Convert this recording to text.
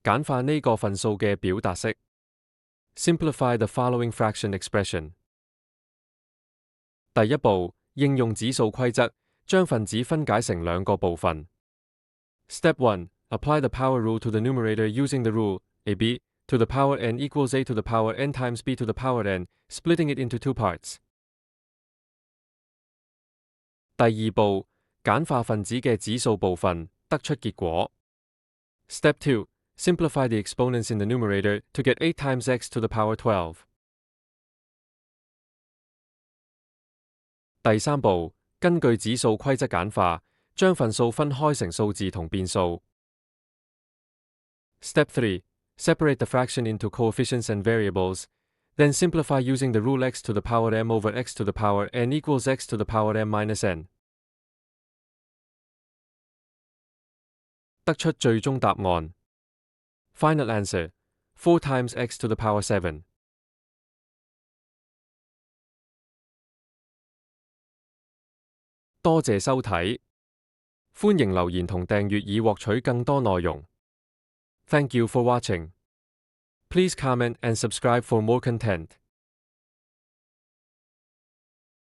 簡化呢個份數嘅表達式。Simplify the following fraction expression。第一步，應用指數規則，將分子分解成兩個部分。Step 1. Apply the power rule to the numerator using the rule ab to the power n equals a to the power n times b to the power n, splitting it into two parts。第二步，簡化分子嘅指數部分，得出結果。Step 2. Simplify the exponents in the numerator to get 8 times x to the power 12。第三步，根據指數規則簡化，將份數分開成數字同變數。Step 3. Separate the fraction into coefficients and variables, then simplify using the rule x to the power m over x to the power n equals x to the power m minus n。得出最終答案。Final answer 4 times x to the power 7。多謝收睇，歡迎留言同訂閱以獲取更多內容。Thank you for watching. Please comment and subscribe for more content.